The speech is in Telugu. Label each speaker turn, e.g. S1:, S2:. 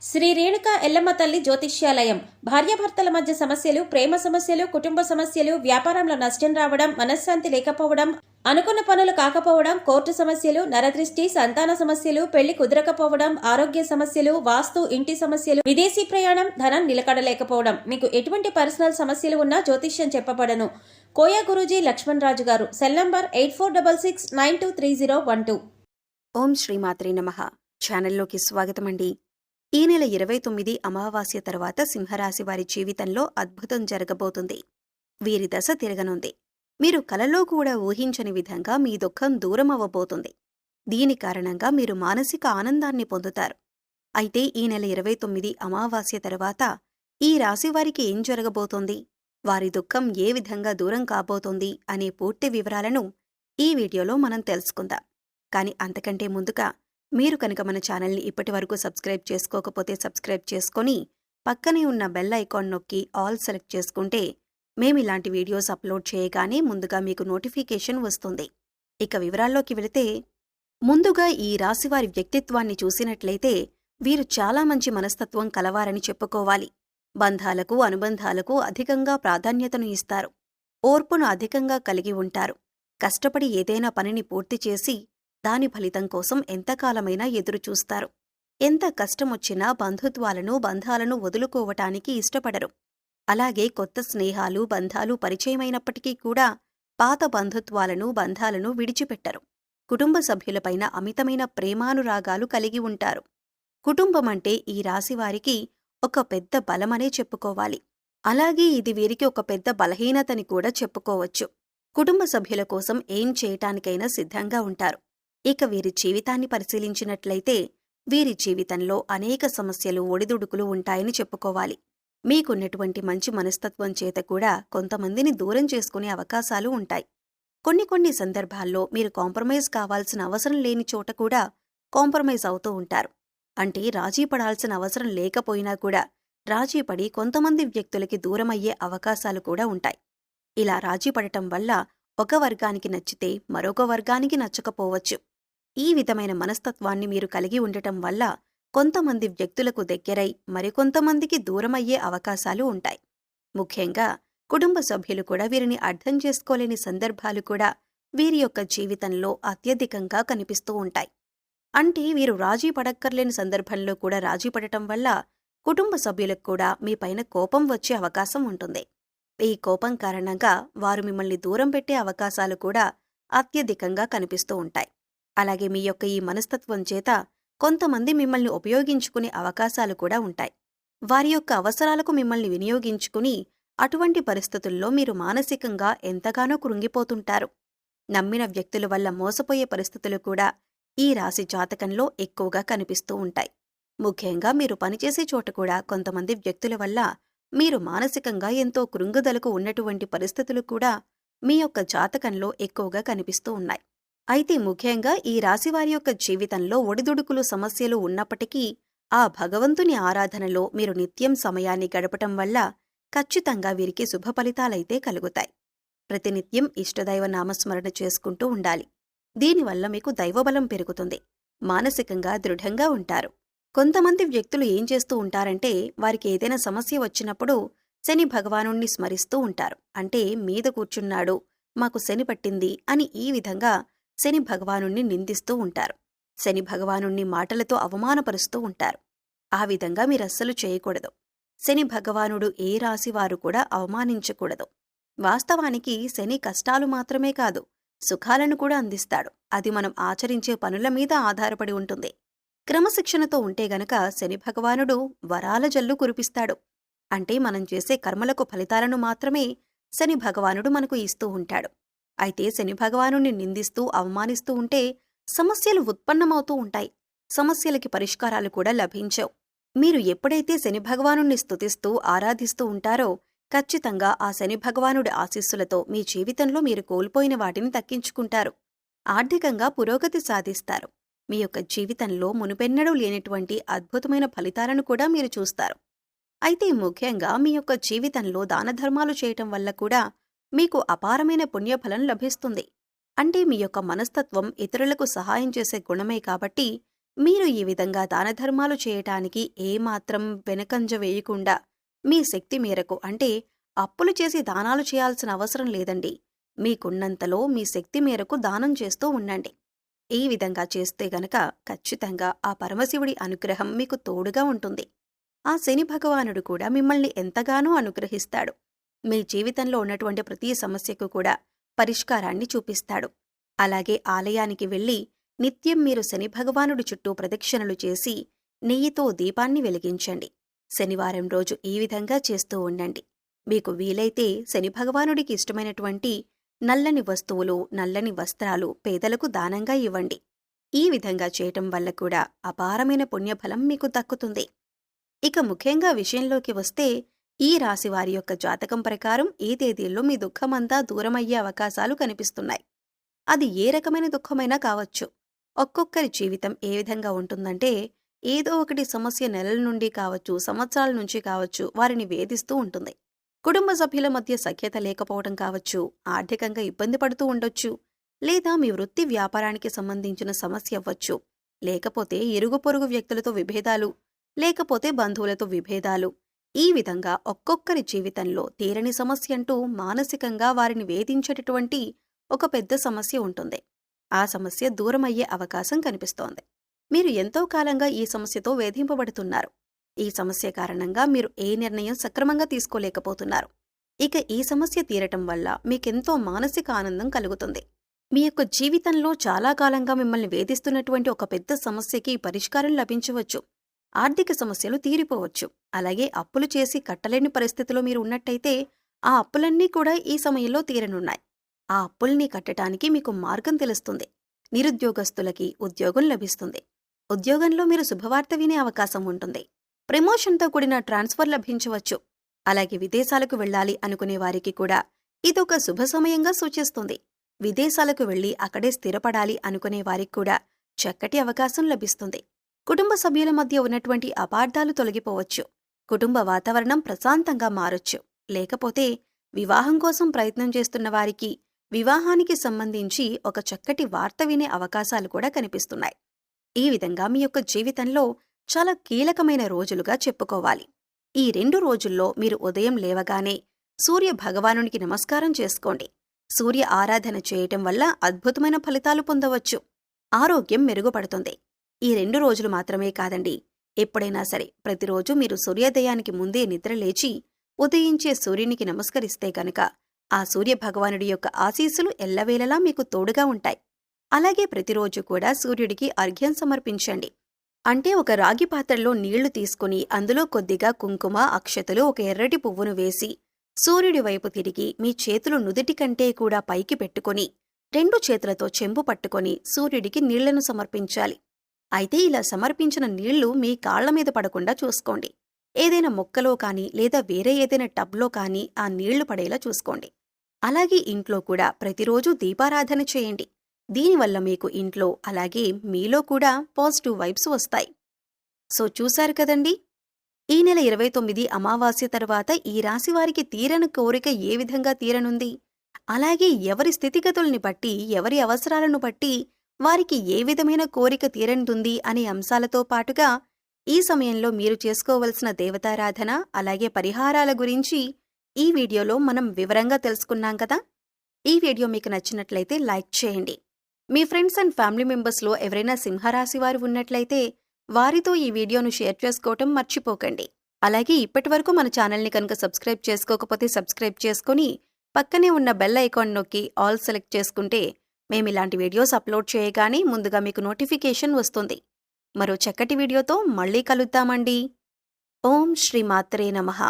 S1: శ్రీ రేణుకా ఎల్లమ్మ తల్లి జ్యోతిష్యాలయం. భార్యాభర్తల మధ్య సమస్యలు, ప్రేమ సమస్యలు, కుటుంబ సమస్యలు, వ్యాపారంలో నష్టం రావడం, మనశ్శాంతి లేకపోవడం, అనుకున్న పనులు కాకపోవడం, కోర్టు సమస్యలు, నరదృష్టి, సంతాన సమస్యలు, పెళ్లి కుదరకపోవడం, ఆరోగ్య సమస్యలు, వాస్తు, ఇంటి సమస్యలు, విదేశీ ప్రయాణం, ధనం నిలకడలేకపోవడం, మీకు ఎటువంటి పర్సనల్ సమస్యలు ఉన్నా జ్యోతిష్యం చెప్పబడను. కోయా గురూజీ లక్ష్మణ్ రాజు గారు. Cell number 8466923012.
S2: ఓం శ్రీమాత్రే నమః. ఛానల్లోకి స్వాగతమండి. ఈ నెల 29 అమావాస్య తర్వాత సింహరాశి వారి జీవితంలో అద్భుతం జరగబోతుంది. వీరి దశ తిరగనుంది. మీరు కలలో కూడా ఊహించని విధంగా మీ దుఃఖం దూరం అవ్వబోతుంది. దీని కారణంగా మీరు మానసిక ఆనందాన్ని పొందుతారు. అయితే ఈ నెల 29 అమావాస్య తర్వాత ఈ రాశివారికి ఏం జరగబోతోంది, వారి దుఃఖం ఏ విధంగా దూరం కాబోతోంది అనే పూర్తి వివరాలను ఈ వీడియోలో మనం తెలుసుకుందాం. కానీ అంతకంటే ముందుగా మీరు కనుక మన ఛానల్ని ఇప్పటివరకు సబ్స్క్రైబ్ చేసుకోకపోతే సబ్స్క్రైబ్ చేసుకొని పక్కనే ఉన్న బెల్ ఐకాన్ నొక్కి ఆల్ సెలెక్ట్ చేసుకుంటే మేమిలాంటి వీడియోస్ అప్లోడ్ చేయగానే ముందుగా మీకు నోటిఫికేషన్ వస్తుంది. ఇక వివరాల్లోకి వెళితే, ముందుగా ఈ రాశివారి వ్యక్తిత్వాన్ని చూసినట్లయితే వీరు చాలా మంచి మనస్తత్వం కలవారని చెప్పుకోవాలి. బంధాలకు, అనుబంధాలకు అధికంగా ప్రాధాన్యతను ఇస్తారు. ఓర్పును అధికంగా కలిగి ఉంటారు. కష్టపడి ఏదైనా పనిని పూర్తి చేసి దాని ఫలితం కోసం ఎంతకాలమైనా ఎదురుచూస్తారు. ఎంత కష్టమొచ్చినా బంధాలను వదులుకోవటానికి ఇష్టపడరు. అలాగే కొత్త స్నేహాలు, బంధాలు పరిచయమైనప్పటికీ కూడా పాత బంధాలను విడిచిపెట్టరు. కుటుంబ సభ్యులపైన అమితమైన ప్రేమానురాగాలు కలిగి ఉంటారు. కుటుంబమంటే ఈ రాశివారికి ఒక పెద్ద బలమనే చెప్పుకోవాలి. అలాగే ఇది వీరికి ఒక పెద్ద బలహీనతని కూడా చెప్పుకోవచ్చు. కుటుంబ సభ్యుల కోసం ఏం చేయటానికైనా సిద్ధంగా ఉంటారు. ఇక వీరి జీవితాన్ని పరిశీలించినట్లయితే వీరి జీవితంలో అనేక సమస్యలు, ఒడిదుడుకులు ఉంటాయని చెప్పుకోవాలి. మీకున్నటువంటి మంచి మనస్తత్వం చేత కూడా కొంతమందిని దూరం చేసుకునే అవకాశాలు ఉంటాయి. కొన్ని సందర్భాల్లో మీరు కాంప్రమైజ్ కావాల్సిన అవసరం లేని చోట కూడా కాంప్రమైజ్ అవుతూ ఉంటారు. అంటే రాజీ పడాల్సిన అవసరం లేకపోయినా కూడా రాజీపడి కొంతమంది వ్యక్తులకి దూరమయ్యే అవకాశాలు కూడా ఉంటాయి. ఇలా రాజీపడటం వల్ల ఒక వర్గానికి నచ్చితే మరొక వర్గానికి నచ్చకపోవచ్చు. ఈ విధమైన మనస్తత్వాన్ని మీరు కలిగి ఉండటం వల్ల కొంతమంది వ్యక్తులకు దగ్గరై మరికొంతమందికి దూరమయ్యే అవకాశాలు ఉంటాయి. ముఖ్యంగా కుటుంబ సభ్యులు కూడా వీరిని అర్థం చేసుకోలేని సందర్భాలు కూడా వీరి యొక్క జీవితంలో అత్యధికంగా కనిపిస్తూ ఉంటాయి. అంటే వీరు రాజీ పడక్కర్లేని సందర్భంలో కూడా రాజీ పడటం వల్ల కుటుంబ సభ్యులకు కూడా మీపైన కోపం వచ్చే అవకాశం ఉంటుంది. ఈ కోపం కారణంగా వారు మిమ్మల్ని దూరం పెట్టే అవకాశాలు కూడా అత్యధికంగా కనిపిస్తూ ఉంటాయి. అలాగే మీ యొక్క ఈ మనస్తత్వం చేత కొంతమంది మిమ్మల్ని ఉపయోగించుకునే అవకాశాలు కూడా ఉంటాయి. వారి యొక్క అవసరాలకు మిమ్మల్ని వినియోగించుకుని అటువంటి పరిస్థితుల్లో మీరు మానసికంగా ఎంతగానో కృంగిపోతుంటారు. నమ్మిన వ్యక్తుల వల్ల మోసపోయే పరిస్థితులు కూడా ఈ రాశి జాతకంలో ఎక్కువగా కనిపిస్తూ ఉంటాయి. ముఖ్యంగా మీరు పనిచేసే చోట కూడా కొంతమంది వ్యక్తుల వల్ల మీరు మానసికంగా ఎంతో కృంగుదలకు ఉన్నటువంటి పరిస్థితులు కూడా మీ యొక్క జాతకంలో ఎక్కువగా కనిపిస్తూ ఉన్నాయి. అయితే ముఖ్యంగా ఈ రాశివారి యొక్క జీవితంలో ఒడిదుడుకులు, సమస్యలు ఉన్నప్పటికీ ఆ భగవంతుని ఆరాధనలో మీరు నిత్యం సమయాన్ని గడపటం వల్ల ఖచ్చితంగా వీరికి శుభ ఫలితాలైతే కలుగుతాయి. ప్రతినిత్యం ఇష్టదైవ నామస్మరణ చేసుకుంటూ ఉండాలి. దీనివల్ల మీకు దైవబలం పెరుగుతుంది. మానసికంగా దృఢంగా ఉంటారు. కొంతమంది వ్యక్తులు ఏం చేస్తూ ఉంటారంటే, వారికి ఏదైనా సమస్య వచ్చినప్పుడు శని భగవానుణ్ణి స్మరిస్తూ ఉంటారు. అంటే మీద కూర్చున్నాడు, మాకు శని పట్టింది అని ఈ విధంగా శని భగవానుణ్ణి నిందిస్తూ ఉంటారు. శని భగవానుణ్ణి మాటలతో అవమానపరుస్తూ ఉంటారు. ఆ విధంగా మీరస్సలు చేయకూడదు. శని భగవానుడు ఏ రాశివారు కూడా అవమానించకూడదు. వాస్తవానికి శని కష్టాలు మాత్రమే కాదు, సుఖాలను కూడా అందిస్తాడు. అది మనం ఆచరించే పనుల మీద ఆధారపడి ఉంటుంది. క్రమశిక్షణతో ఉంటే గనక శని భగవానుడు వరాల జల్లు కురిపిస్తాడు. అంటే మనం చేసే కర్మలకు ఫలితాలను మాత్రమే శని భగవానుడు మనకు ఇస్తూ ఉంటాడు. అయితే శని భగవానుణ్ణి నిందిస్తూ, అవమానిస్తూ ఉంటే సమస్యలు ఉత్పన్నమవుతూ ఉంటాయి. సమస్యలకి పరిష్కారాలు కూడా లభించవు. మీరు ఎప్పుడైతే శని భగవానుణ్ణి స్తుతిస్తూ, ఆరాధిస్తూ ఉంటారో ఖచ్చితంగా ఆ శని భగవానుడి ఆశీస్సులతో మీ జీవితంలో మీరు కోల్పోయిన వాటిని దక్కించుకుంటారు. ఆర్థికంగా పురోగతి సాధిస్తారు. మీ యొక్క జీవితంలో మునుపెన్నడూ లేనటువంటి అద్భుతమైన ఫలితాలను కూడా మీరు చూస్తారు. అయితే ముఖ్యంగా మీ యొక్క జీవితంలో దానధర్మాలు చేయటం వల్ల కూడా మీకు అపారమైన పుణ్యఫలం లభిస్తుంది. అంటే మీ యొక్క మనస్తత్వం ఇతరులకు సహాయం చేసే గుణమే కాబట్టి మీరు ఈ విధంగా దానధర్మాలు చేయటానికి ఏమాత్రం వెనకంజ వేయకుండా మీ శక్తి మేరకు అంటే అప్పులు చేసి దానాలు చేయాల్సిన అవసరం లేదండి. మీకున్నంతలో మీ శక్తి మేరకు దానం చేస్తూ ఉండండి. ఈ విధంగా చేస్తే గనక ఖచ్చితంగా ఆ పరమశివుడి అనుగ్రహం మీకు తోడుగా ఉంటుంది. ఆ శని భగవానుడు కూడా మిమ్మల్ని ఎంతగానో అనుగ్రహిస్తాడు. మీ జీవితంలో ఉన్నటువంటి ప్రతి సమస్యకు కూడా పరిష్కారాన్ని చూపిస్తాడు. అలాగే ఆలయానికి వెళ్లి నిత్యం మీరు శని భగవానుడి చుట్టూ ప్రదక్షిణలు చేసి నెయ్యితో దీపాన్ని వెలిగించండి. శనివారం రోజు ఈ విధంగా చేస్తూ ఉండండి. మీకు వీలైతే శని భగవానుడికి ఇష్టమైనటువంటి నల్లని వస్తువులు, నల్లని వస్త్రాలు పేదలకు దానంగా ఇవ్వండి. ఈ విధంగా చేయటం వల్ల కూడా అపారమైన పుణ్యఫలం మీకు దక్కుతుంది. ఇక ముఖ్యంగా విషయంలోకి వస్తే, ఈ రాశివారి యొక్క జాతకం ప్రకారం ఈ తేదీల్లో మీ దుఃఖమంతా దూరమయ్యే అవకాశాలు కనిపిస్తున్నాయి. అది ఏ రకమైన దుఃఖమైనా కావచ్చు. ఒక్కొక్కరి జీవితం ఏ విధంగా ఉంటుందంటే, ఏదో ఒకటి సమస్య నెలల నుండి కావచ్చు, సంవత్సరాల నుంచి కావచ్చు, వారిని వేధిస్తూ ఉంటుంది. కుటుంబ సభ్యుల మధ్య సఖ్యత లేకపోవడం కావచ్చు, ఆర్థికంగా ఇబ్బంది పడుతూ ఉండొచ్చు, లేదా మీ వృత్తి వ్యాపారానికి సంబంధించిన సమస్య అవ్వచ్చు, లేకపోతే ఇరుగు పొరుగు వ్యక్తులతో విభేదాలు, లేకపోతే బంధువులతో విభేదాలు. ఈ విధంగా ఒక్కొక్కరి జీవితంలో తీరని సమస్య అంటూ మానసికంగా వారిని వేధించేటటువంటి ఒక పెద్ద సమస్య ఉంటుంది. ఆ సమస్య దూరమయ్యే అవకాశం కనిపిస్తోంది. మీరు ఎంతో కాలంగా ఈ సమస్యతో వేధింపబడుతున్నారు. ఈ సమస్య కారణంగా మీరు ఏ నిర్ణయం సక్రమంగా తీసుకోలేకపోతున్నారు. ఇక ఈ సమస్య తీరటం వల్ల మీకెంతో మానసిక ఆనందం కలుగుతుంది. మీ యొక్క జీవితంలో చాలా కాలంగా మిమ్మల్ని వేధిస్తున్నటువంటి ఒక పెద్ద సమస్యకి పరిష్కారం లభించవచ్చు. ఆర్థిక సమస్యలు తీరిపోవచ్చు. అలాగే అప్పులు చేసి కట్టలేని పరిస్థితిలో మీరు ఉన్నట్టయితే ఆ అప్పులన్నీ కూడా ఈ సమయంలో తీరనున్నాయి. ఆ అప్పుల్ని కట్టడానికి మీకు మార్గం తెలుస్తుంది. నిరుద్యోగస్తులకి ఉద్యోగం లభిస్తుంది. ఉద్యోగంలో మీరు శుభవార్త వినే అవకాశం ఉంటుంది. ప్రమోషన్తో కూడిన ట్రాన్స్ఫర్ లభించవచ్చు. అలాగే విదేశాలకు వెళ్లాలి అనుకునే వారికి కూడా ఇదొక శుభ సమయంగా సూచిస్తుంది. విదేశాలకు వెళ్లి అక్కడే స్థిరపడాలి అనుకునే వారికి కూడా చక్కటి అవకాశం లభిస్తుంది. కుటుంబ సభ్యుల మధ్య ఉన్నటువంటి అపార్థాలు తొలగిపోవచ్చు. కుటుంబ వాతావరణం ప్రశాంతంగా మారొచ్చు. లేకపోతే వివాహం కోసం ప్రయత్నం చేస్తున్న వారికి వివాహానికి సంబంధించి ఒక చక్కటి వార్త వినే అవకాశాలు కూడా కనిపిస్తున్నాయి. ఈ విధంగా మీ యొక్క జీవితంలో చాలా కీలకమైన రోజులుగా చెప్పుకోవాలి. ఈ 2 రోజుల్లో మీరు ఉదయం లేవగానే సూర్య భగవానునికి నమస్కారం చేసుకోండి. సూర్య ఆరాధన చేయటం వల్ల అద్భుతమైన ఫలితాలు పొందవచ్చు. ఆరోగ్యం మెరుగుపడుతుంది. ఈ 2 రోజులు మాత్రమే కాదండి, ఎప్పుడైనా సరే ప్రతిరోజు మీరు సూర్యోదయానికి ముందే నిద్రలేచి ఉదయించే సూర్యునికి నమస్కరిస్తే కనుక ఆ సూర్య భగవానుడి యొక్క ఆశీస్సులు ఎల్లవేళలా మీకు తోడుగా ఉంటాయి. అలాగే ప్రతిరోజు కూడా సూర్యుడికి అర్ఘ్యం సమర్పించండి. అంటే ఒక రాగి పాత్రలో నీళ్లు తీసుకుని అందులో కొద్దిగా కుంకుమ, అక్షతలు, ఒక ఎర్రటి పువ్వును వేసి సూర్యుడి వైపు తిరిగి మీ చేతులు నుదిటి కంటే కూడా పైకి పెట్టుకుని 2 చేతులతో చెంబు పట్టుకొని సూర్యుడికి నీళ్లను సమర్పించాలి. అయితే ఇలా సమర్పించిన నీళ్లు మీ కాళ్ల మీద పడకుండా చూసుకోండి. ఏదైనా మొక్కలో కానీ లేదా వేరే ఏదైనా టబ్లో కానీ ఆ నీళ్లు పడేలా చూసుకోండి. అలాగే ఇంట్లో కూడా ప్రతిరోజు దీపారాధన చేయండి. దీనివల్ల మీకు ఇంట్లో అలాగే మీలో కూడా పాజిటివ్ వైబ్స్ వస్తాయి. సో చూశారు కదండి, ఈ నెల 29 అమావాస్య తర్వాత ఈ రాశివారికి తీరని కోరిక ఏ విధంగా తీరనుంది, అలాగే ఎవరి స్థితిగతుల్ని బట్టి, ఎవరి అవసరాలను బట్టి వారికి ఏ విధమైన కోరిక తీరనుంది అనే అంశాలతో పాటుగా ఈ సమయంలో మీరు చేసుకోవలసిన దేవతారాధన అలాగే పరిహారాల గురించి ఈ వీడియోలో మనం వివరంగా తెలుసుకున్నాం కదా. ఈ వీడియో మీకు నచ్చినట్లయితే లైక్ చేయండి. మీ ఫ్రెండ్స్ అండ్ ఫ్యామిలీ మెంబర్స్లో ఎవరైనా సింహరాశి వారు ఉన్నట్లయితే వారితో ఈ వీడియోను షేర్ చేసుకోవటం మర్చిపోకండి. అలాగే ఇప్పటివరకు మన ఛానల్ని కనుక సబ్స్క్రైబ్ చేసుకోకపోతే సబ్స్క్రైబ్ చేసుకుని పక్కనే ఉన్న బెల్ ఐకాన్ నొక్కి ఆల్ సెలెక్ట్ చేసుకుంటే మేమిలాంటి వీడియోస్ అప్లోడ్ చేయగానే ముందుగా మీకు నోటిఫికేషన్ వస్తుంది. మరో చక్కటి వీడియోతో మళ్ళీ కలుద్దామండి. ఓం శ్రీ మాత్రే నమః.